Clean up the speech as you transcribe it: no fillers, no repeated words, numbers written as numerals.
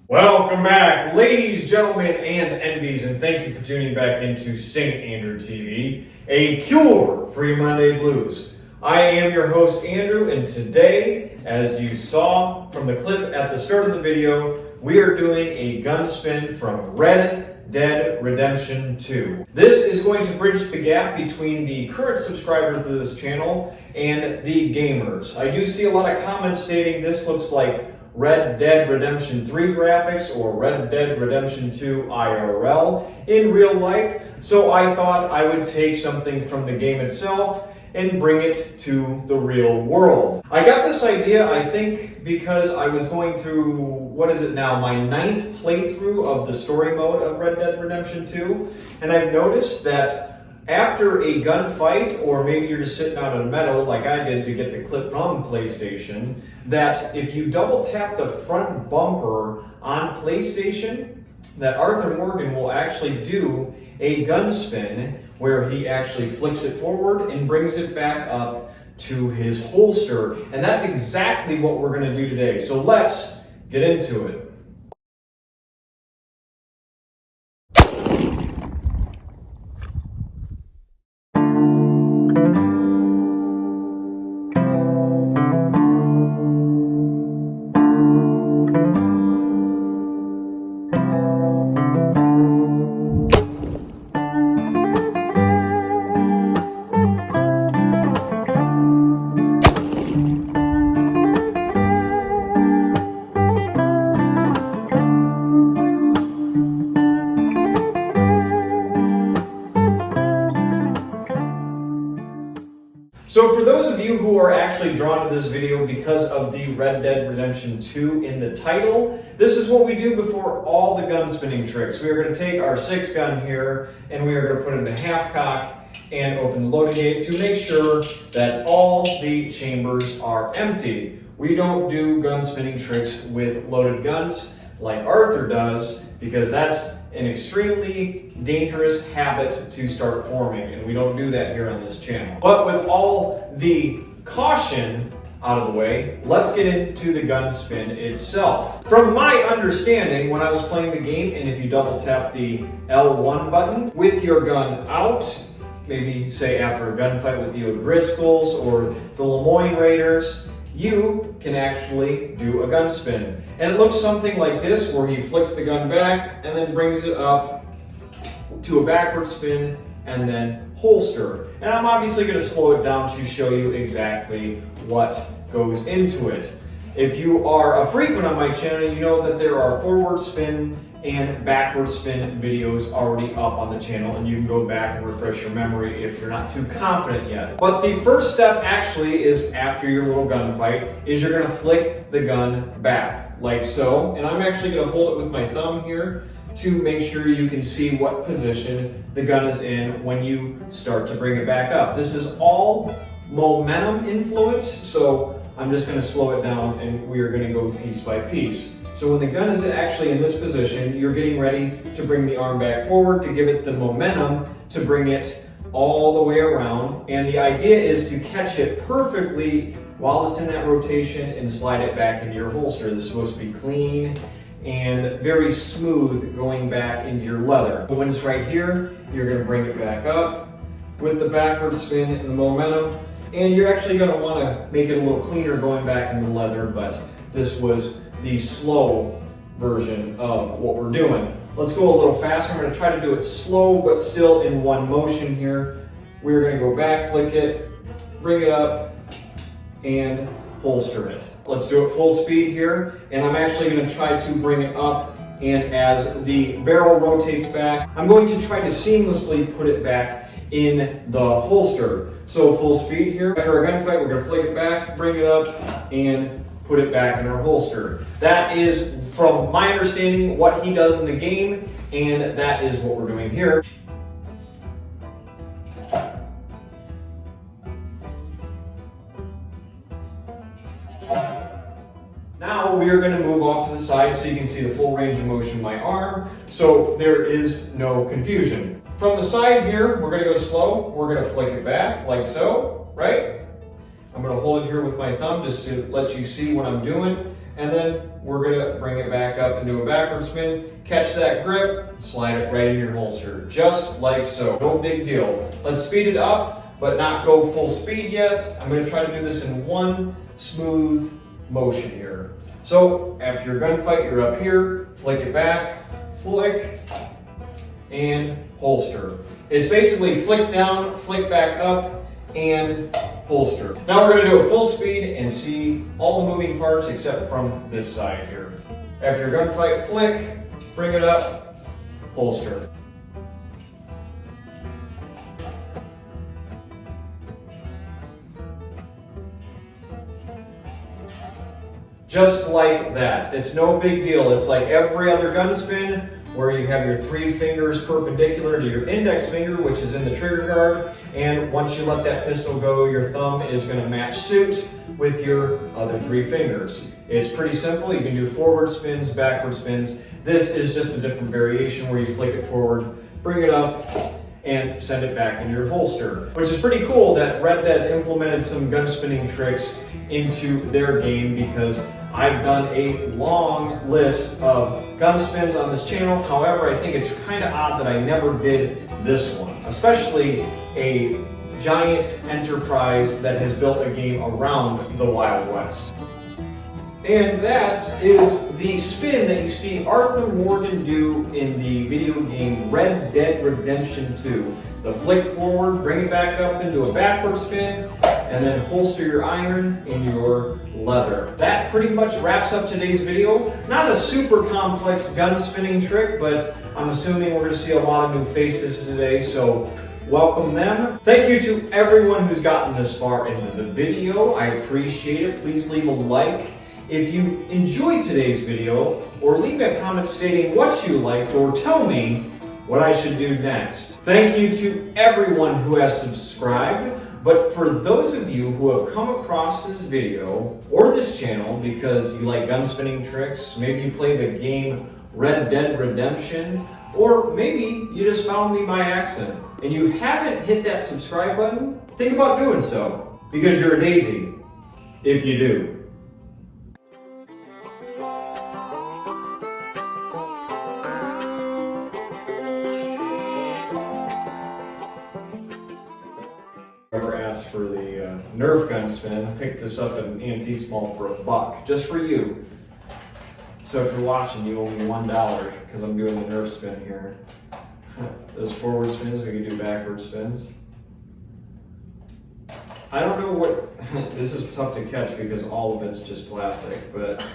Welcome back, ladies, gentlemen, and envies, and thank you for tuning back into St. Andrew TV, a cure for your Monday blues. I am your host, Andrew, and today, as you saw from the clip at the start of the video, we are doing a gun spin from Red Dead Redemption 2. This is going to bridge the gap between the current subscribers to this channel and the gamers. I do see a lot of comments stating this looks like Red Dead Redemption 3 graphics or Red Dead Redemption 2 IRL in real life, so I thought I would take something from the game itself and bring it to the real world. I got this idea, I think, because I was going through, what is it now, my 9th playthrough of the story mode of Red Dead Redemption 2, and I've noticed that after a gunfight, or maybe you're just sitting out on a meadow like I did to get the clip from PlayStation, that if you double tap the front bumper on PlayStation, that Arthur Morgan will actually do a gun spin where he actually flicks it forward and brings it back up to his holster. And that's exactly what we're going to do today. So let's get into it. So for those of you who are actually drawn to this video because of the Red Dead Redemption 2 in the title, this is what we do before all the gun spinning tricks. We are going to take our 6-gun here and we are going to put it in half cock and open the loading gate to make sure that all the chambers are empty. We don't do gun spinning tricks with loaded guns like Arthur does, because that's an extremely dangerous habit to start forming, and we don't do that here on this channel. But with all the caution out of the way, let's get into the gun spin itself. From my understanding, when I was playing the game, and if you double tap the L1 button with your gun out, maybe say after a gunfight with the O'Driscolls or the Lemoyne Raiders, you can actually do a gun spin. And it looks something like this, where he flicks the gun back and then brings it up to a backward spin and then holster. And I'm obviously going to slow it down to show you exactly what goes into it. If you are a frequent on my channel, you know that there are forward spin and backward spin videos already up on the channel, and you can go back and refresh your memory if you're not too confident yet. But the first step actually is, after your little gunfight, is you're going to flick the gun back like so. And I'm actually going to hold it with my thumb here to make sure you can see what position the gun is in when you start to bring it back up. This is all momentum influenced, so I'm just going to slow it down and we are going to go piece by piece. So when the gun is actually in this position, you're getting ready to bring the arm back forward to give it the momentum to bring it all the way around. And the idea is to catch it perfectly while it's in that rotation and slide it back into your holster. This is supposed to be clean and very smooth going back into your leather. When it's right here, you're going to bring it back up with the backward spin and the momentum. And you're actually going to want to make it a little cleaner going back into the leather, but this was the slow version of what we're doing. Let's go a little faster. I'm going to try to do it slow, but still in one motion here. We're going to go back, flick it, bring it up, and holster it. Let's do it full speed here, and I'm actually going to try to bring it up, and as the barrel rotates back, I'm going to try to seamlessly put it back in the holster. So full speed here. After a gunfight, we're going to flick it back, bring it up, and put it back in our holster. That is, from my understanding, what he does in the game, and that is what we're doing here. Now we are going to move off to the side so you can see the full range of motion of my arm, so there is no confusion. From the side here, we're going to go slow. We're going to flick it back like so, right? I'm going to hold it here with my thumb just to let you see what I'm doing. and then we're gonna bring it back up and do a backward spin, catch that grip, slide it right in your holster, just like so. No big deal. Let's speed it up, but not go full speed yet. I'm gonna try to do this in one smooth motion here. So after your gunfight, you're up here, flick it back, flick, and holster. It's basically flick down, flick back up, and holster. Now we're gonna do a full speed and see all the moving parts except from this side here. After your gunfight, flick, bring it up, holster. Just like that. It's no big deal. It's like every other gun spin where you have your 3 fingers perpendicular to your index finger, which is in the trigger guard, and once you let that pistol go, your thumb is going to match suit with your other 3 fingers. It's pretty simple. You can do forward spins, backward spins. This is just a different variation where you flick it forward, bring it up, and send it back into your holster. Which is pretty cool that Red Dead implemented some gun spinning tricks into their game, because I've done a long list of gun spins on this channel. However, I think it's kind of odd that I never did this one, especially a giant enterprise that has built a game around the Wild West. And that is the spin that you see Arthur Morgan do in the video game Red Dead Redemption 2. The flick forward, bring it back up into a backward spin, and then holster your iron in your leather. That pretty much wraps up today's video. Not a super complex gun spinning trick, but I'm assuming we're going to see a lot of new faces today, so welcome them. Thank you to everyone who's gotten this far into the video. I appreciate it. Please leave a like if you enjoyed today's video, or leave a comment stating what you liked, or tell me what I should do next. Thank you to everyone who has subscribed. But for those of you who have come across this video or this channel because you like gun spinning tricks, maybe you play the game Red Dead Redemption, or maybe you just found me by accident and you haven't hit that subscribe button, think about doing so, because you're a daisy if you do. Whoever asked for the Nerf gun spin, I picked this up at an antique mall for $1, just for you. So if you're watching, you owe me $1 because I'm doing the Nerf spin here. Those forward spins, we can do backward spins. I don't know what, this is tough to catch because all of it's just plastic, but